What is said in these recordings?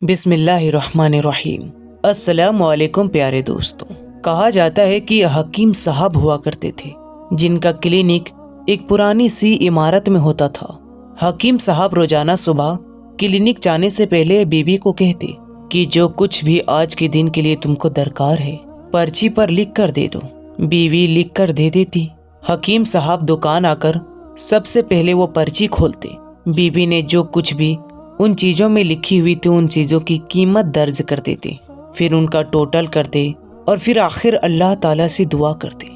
بسم اللہ الرحمن الرحیم۔ السلام علیکم پیارے دوستوں۔ کہا جاتا ہے کہ حکیم صاحب ہوا کرتے تھے جن کا کلینک ایک پرانی سی عمارت میں ہوتا تھا۔ حکیم صاحب روزانہ صبح کلینک جانے سے پہلے بیوی کو کہتے کہ جو کچھ بھی آج کے دن کے لیے تم کو درکار ہے پرچی پر لکھ کر دے دو۔ بیوی لکھ کر دے دیتی۔ حکیم صاحب دکان آ کر سب سے پہلے وہ پرچی کھولتے۔ بیوی نے جو کچھ بھی ان چیزوں میں لکھی ہوئی تھی ان چیزوں کی قیمت درج کر دیتے، پھر ان کا ٹوٹل کرتے اور پھر آخر اللہ تعالیٰ سے دعا کرتے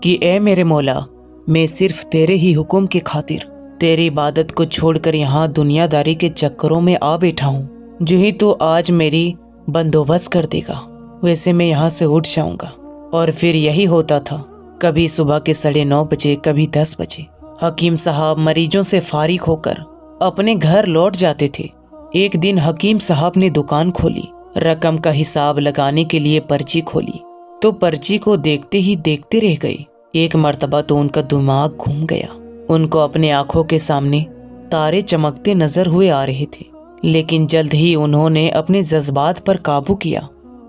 کہ اے میرے مولا، میں صرف تیرے ہی حکم کے خاطر تیری عبادت کو چھوڑ کر یہاں دنیا داری کے چکروں میں آ بیٹھا ہوں۔ جو ہی تو آج میری بندوبست کر دے گا ویسے میں یہاں سے اٹھ جاؤں گا۔ اور پھر یہی ہوتا تھا، کبھی صبح کے 9:30 بجے، کبھی 10 بجے حکیم صاحب مریضوں سے فارغ ہو کر اپنے گھر لوٹ جاتے تھے۔ ایک دن حکیم صاحب نے دکان کھولی، رقم کا حساب لگانے کے لیے پرچی کھولی تو پرچی کو دیکھتے ہی دیکھتے رہ گئے۔ ایک مرتبہ تو ان کا دماغ گھوم گیا۔ ان کو اپنے آنکھوں کے سامنے تارے چمکتے نظر ہوئے آ رہے تھے، لیکن جلد ہی انہوں نے اپنے جذبات پر قابو کیا۔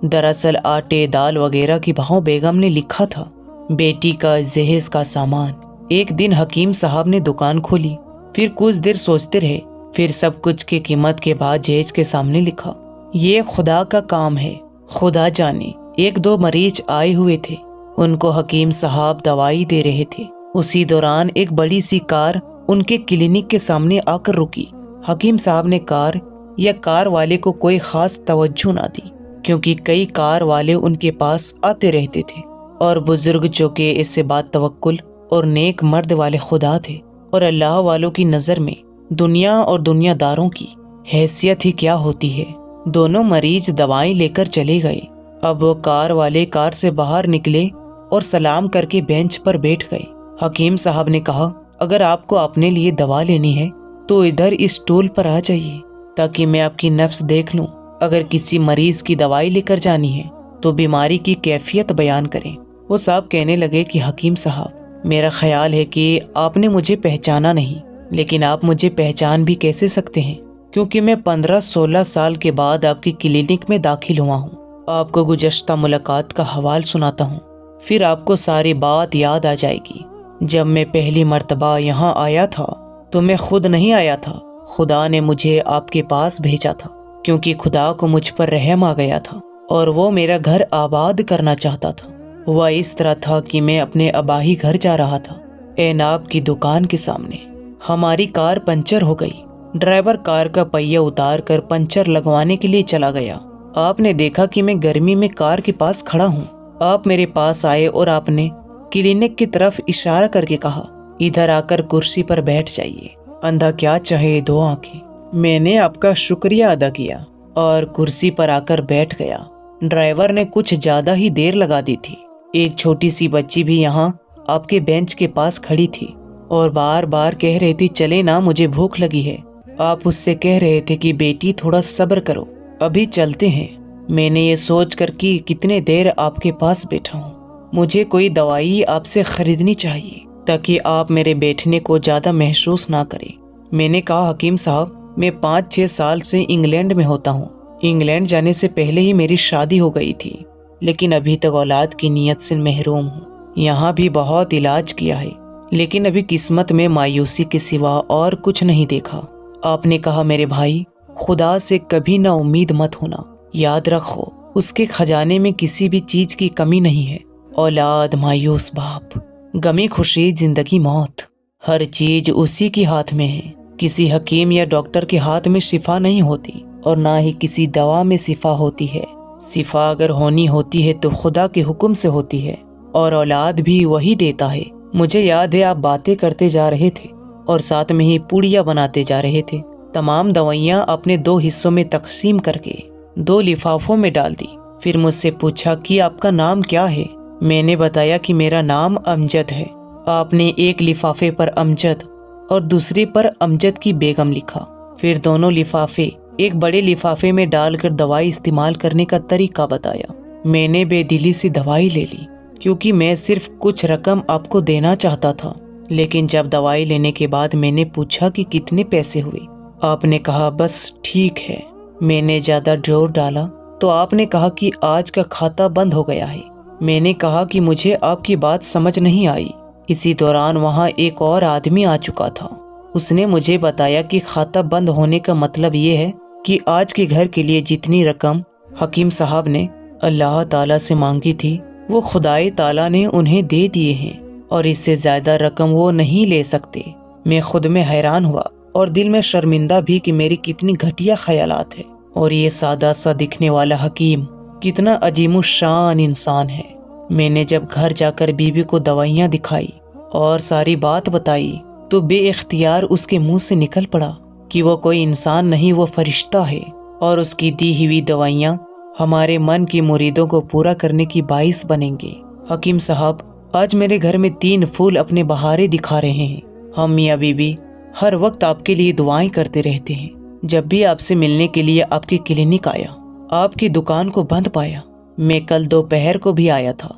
دراصل آٹے دال وغیرہ کی بہو بیگم نے لکھا تھا، بیٹی کا جہیز کا سامان۔ ایک دن حکیم صاحب نے دکان کھولی، پھر کچھ دیر سوچتے رہے، پھر سب کچھ کی قیمت کے بعد جہیز کے سامنے لکھا، یہ خدا کا کام ہے، خدا جانے۔ ایک دو مریض آئے ہوئے تھے، ان کو حکیم صاحب دوائی دے رہے تھے۔ اسی دوران ایک بڑی سی کار ان کے کلینک کے سامنے آ کر رکی۔ حکیم صاحب نے کار والے کو کوئی خاص توجہ نہ دی، کیونکہ کئی کار والے ان کے پاس آتے رہتے تھے، اور بزرگ جو کہ اس سے بات توکل اور نیک مرد والے خدا تھے، اور اللہ والوں کی نظر میں دنیا اور دنیا داروں کی حیثیت ہی کیا ہوتی ہے۔ دونوں مریض دوائیں لے کر چلے گئے۔ اب وہ کار والے کار سے باہر نکلے اور سلام کر کے بینچ پر بیٹھ گئے۔ حکیم صاحب نے کہا، اگر آپ کو اپنے لیے دوا لینی ہے تو ادھر اس ٹول پر آ جائیے تاکہ میں آپ کی نبض دیکھ لوں۔ اگر کسی مریض کی دوائی لے کر جانی ہے تو بیماری کی کیفیت بیان کریں۔ وہ صاحب کہنے لگے کہ حکیم صاحب، میرا خیال ہے کہ آپ نے مجھے پہچانا نہیں، لیکن آپ مجھے پہچان بھی کیسے سکتے ہیں، کیونکہ میں 15-16 سال کے بعد آپ کی کلینک میں داخل ہوا ہوں۔ آپ کو گزشتہ ملاقات کا حوال سناتا ہوں، پھر آپ کو ساری بات یاد آ جائے گی۔ جب میں پہلی مرتبہ یہاں آیا تھا تو میں خود نہیں آیا تھا، خدا نے مجھے آپ کے پاس بھیجا تھا، کیونکہ خدا کو مجھ پر رحم آ گیا تھا اور وہ میرا گھر آباد کرنا چاہتا تھا۔ ہوا اس طرح تھا کہ میں اپنے اباہی گھر جا رہا تھا، ایناب کی دکان کے سامنے ہماری کار پنچر ہو گئی۔ ڈرائیور کار کا پہیہ اتار کر پنچر لگوانے کے لیے چلا گیا۔ آپ نے دیکھا کہ میں گرمی میں کار کے پاس کھڑا ہوں۔ آپ میرے پاس آئے اور آپ نے کلینک کی طرف اشارہ کر کے کہا، ادھر آ کر کرسی پر بیٹھ جائیے، اندھا کیا چاہے دو آنکھیں۔ میں نے آپ کا شکریہ ادا کیا اور کرسی پر آ کر بیٹھ گیا۔ ڈرائیور نے کچھ زیادہ ہی دیر لگا دی تھی۔ ایک چھوٹی سی بچی بھی یہاں آپ کے بینچ کے پاس کھڑی تھی اور بار بار کہہ رہی تھی، چلے نا، مجھے بھوک لگی ہے۔ آپ اس سے کہہ رہے تھے کہ بیٹی تھوڑا صبر کرو، ابھی چلتے ہیں۔ میں نے یہ سوچ کر کہ کتنے دیر آپ کے پاس بیٹھا ہوں، مجھے کوئی دوائی آپ سے خریدنی چاہیے تاکہ آپ میرے بیٹھنے کو زیادہ محسوس نہ کریں۔ میں نے کہا، حکیم صاحب، میں 5-6 سال سے انگلینڈ میں ہوتا ہوں۔ انگلینڈ جانے سے پہلے ہی میری شادی ہو گئی تھی، لیکن ابھی تک اولاد کی نیت سے محروم ہوں۔ یہاں بھی بہت علاج کیا ہے، لیکن ابھی قسمت میں مایوسی کے سوا اور کچھ نہیں دیکھا۔ آپ نے کہا، میرے بھائی، خدا سے کبھی نا امید مت ہونا، یاد رکھو اس کے خزانے میں کسی بھی چیز کی کمی نہیں ہے۔ اولاد، مایوس باپ، غمی خوشی، زندگی موت، ہر چیز اسی کے ہاتھ میں ہے۔ کسی حکیم یا ڈاکٹر کے ہاتھ میں شفا نہیں ہوتی اور نہ ہی کسی دوا میں شفا ہوتی ہے۔ شفا اگر ہونی ہوتی ہے تو خدا کے حکم سے ہوتی ہے، اور اولاد بھی وہی دیتا ہے۔ مجھے یاد ہے آپ باتیں کرتے جا رہے تھے اور ساتھ میں ہی پوڑیاں بناتے جا رہے تھے۔ تمام دوائیاں اپنے 2 حصوں میں تقسیم کر کے 2 لفافوں میں ڈال دی۔ پھر مجھ سے پوچھا کہ آپ کا نام کیا ہے؟ میں نے بتایا کہ میرا نام امجد ہے۔ آپ نے ایک لفافے پر امجد اور دوسرے پر امجد کی بیگم لکھا۔ پھر دونوں لفافے ایک بڑے لفافے میں ڈال کر دوائی استعمال کرنے کا طریقہ بتایا۔ میں نے بے دلی سے دوائی لے لی، کیونکہ میں صرف کچھ رقم آپ کو دینا چاہتا تھا، لیکن جب دوائی لینے کے بعد میں نے پوچھا کہ کتنے پیسے ہوئے، آپ نے کہا، بس ٹھیک ہے۔ میں نے زیادہ زور ڈالا تو آپ نے کہا کہ آج کا کھاتا بند ہو گیا ہے۔ میں نے کہا کہ مجھے آپ کی بات سمجھ نہیں آئی۔ اسی دوران وہاں ایک اور آدمی آ چکا تھا۔ اس نے مجھے بتایا کہ کھاتا بند ہونے کا مطلب یہ ہے کہ آج کے گھر کے لیے جتنی رقم حکیم صاحب نے اللہ تعالیٰ سے مانگی تھی وہ خدائے تعالیٰ نے انہیں دے دیے ہیں، اور اس سے زیادہ رقم وہ نہیں لے سکتے۔ میں خود میں حیران ہوا اور دل میں شرمندہ بھی کہ میری کتنی گھٹیا خیالات ہیں، اور یہ سادہ سا دکھنے والا حکیم کتنا عظیم الشان انسان ہے۔ میں نے جب گھر جا کر بیوی کو دوائیاں دکھائی اور ساری بات بتائی تو بے اختیار اس کے منہ سے نکل پڑا کہ وہ کوئی انسان نہیں، وہ فرشتہ ہے، اور اس کی دی ہوئی دوائیاں ہمارے من کی مریدوں کو پورا کرنے کی باعث بنیں گے۔ حکیم صاحب، آج میرے گھر میں 3 پھول اپنے بہارے دکھا رہے ہیں۔ ہم میاں بیوی ہر وقت آپ کے لیے دعائیں کرتے رہتے ہیں۔ جب بھی آپ سے ملنے کے لیے آپ کی کلینک آیا، آپ کی دکان کو بند پایا۔ میں کل دوپہر کو بھی آیا تھا،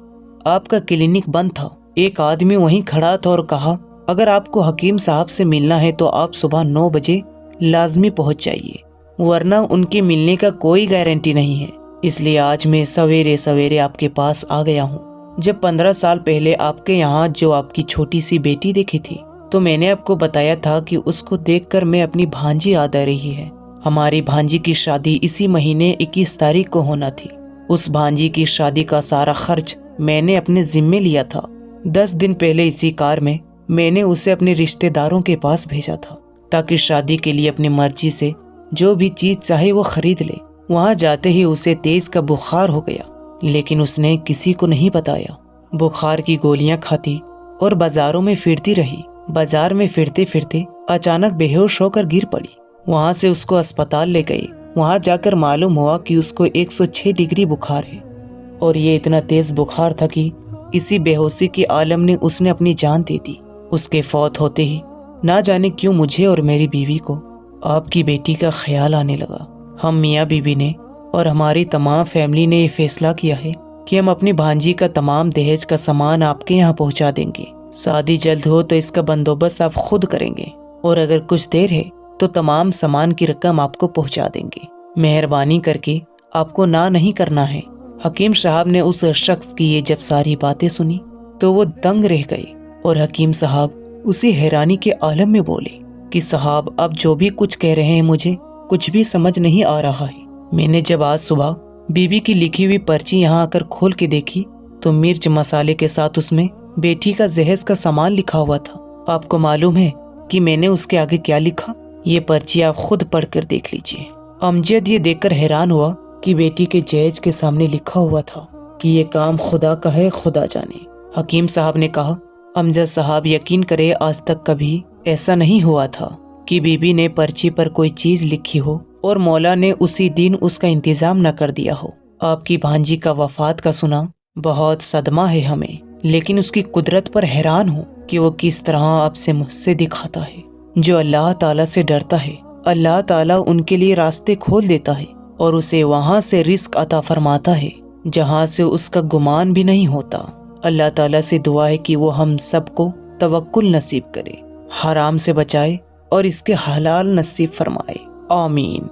آپ کا کلینک بند تھا۔ ایک آدمی وہیں کھڑا تھا اور کہا اگر آپ کو حکیم صاحب سے ملنا ہے تو آپ صبح 9 بجے لازمی پہنچ جائیے، ورنہ ان کے ملنے کا کوئی گارنٹی نہیں ہے۔ اس لیے آج میں سویرے سویرے آپ کے پاس آ گیا ہوں۔ جب 15 سال پہلے آپ کے یہاں جو آپ کی چھوٹی سی بیٹی دیکھی تھی تو میں نے آپ کو بتایا تھا کہ اس کو دیکھ کر میں اپنی بھانجی یاد آ رہی ہے۔ ہماری بھانجی کی شادی اسی مہینے 21 تاریخ کو ہونا تھی۔ اس بھانجی کی شادی کا سارا خرچ میں نے اپنے ذمے لیا تھا۔ 10 دن پہلے اسی کار میں نے اسے اپنے رشتہ داروں کے پاس بھیجا تھا تاکہ شادی کے لیے اپنی مرضی سے جو بھی چیز چاہے وہ خرید لے۔ وہاں جاتے ہی اسے تیز کا بخار ہو گیا، لیکن اس نے کسی کو نہیں بتایا۔ بخار کی گولیاں کھاتی اور بازاروں میں پھرتی رہی۔ بازار میں پھرتے پھرتے اچانک بے ہوش ہو کر گر پڑی۔ وہاں سے اس کو اسپتال لے گئے۔ وہاں جا کر معلوم ہوا کہ اس کو 106 ڈگری بخار ہے، اور یہ اتنا تیز بخار تھا کہ اسی بے ہوشی کے عالم نے اس نے اپنی جان دے دی۔ اس کے فوت ہوتے ہی نہ جانے کیوں مجھے اور میری بیوی کو آپ کی بیٹی کا خیال آنے لگا۔ ہم میاں بیوی نے اور ہماری تمام فیملی نے یہ فیصلہ کیا ہے کہ ہم اپنی بھانجی کا تمام دہیج کا سامان آپ کے یہاں پہنچا دیں گے۔ شادی جلد ہو تو اس کا بندوبست آپ خود کریں گے، اور اگر کچھ دیر ہے تو تمام سامان کی رقم آپ کو پہنچا دیں گے۔ مہربانی کر کے آپ کو نہ نہیں کرنا ہے۔ حکیم صاحب نے اس شخص کی یہ جب ساری باتیں سنی تو وہ دنگ رہ گئے، اور حکیم صاحب اسی حیرانی کے عالم میں بولے کہ صاحب اب جو بھی کچھ کہہ رہے ہیں مجھے کچھ بھی سمجھ نہیں آ رہا ہے۔ میں نے جب آج صبح بیوی کی لکھی ہوئی پرچی یہاں آ کر کھول کے دیکھی تو مرچ مسالے کے ساتھ اس میں بیٹی کا جہیز کا سامان لکھا ہوا تھا۔ آپ کو معلوم ہے کہ میں نے اس کے آگے کیا لکھا؟ یہ پرچی آپ خود پڑھ کر دیکھ لیجئے۔ امجد یہ دیکھ کر حیران ہوا کہ بیٹی کے جہیز کے سامنے لکھا ہوا تھا کہ یہ کام خدا کا ہے، خدا جانے۔ حکیم صاحب نے کہا امجد صاحب یقین کرے آج تک کبھی ایسا نہیں ہوا تھا کہ بی بی نے پرچی پر کوئی چیز لکھی ہو اور مولا نے اسی دن اس کا انتظام نہ کر دیا ہو۔ آپ کی بھانجی کا وفات کا سنا بہت صدمہ ہے ہمیں، لیکن اس کی قدرت پر حیران ہوں کہ وہ کس طرح آپ سے مجھ سے دکھاتا ہے۔ جو اللہ تعالیٰ سے ڈرتا ہے اللہ تعالیٰ ان کے لیے راستے کھول دیتا ہے اور اسے وہاں سے رزق عطا فرماتا ہے جہاں سے اس کا گمان بھی نہیں ہوتا۔ اللہ تعالیٰ سے دعا ہے کہ وہ ہم سب کو توکل نصیب کرے، حرام سے بچائے اور اس کے حلال نصیب فرمائے، آمین۔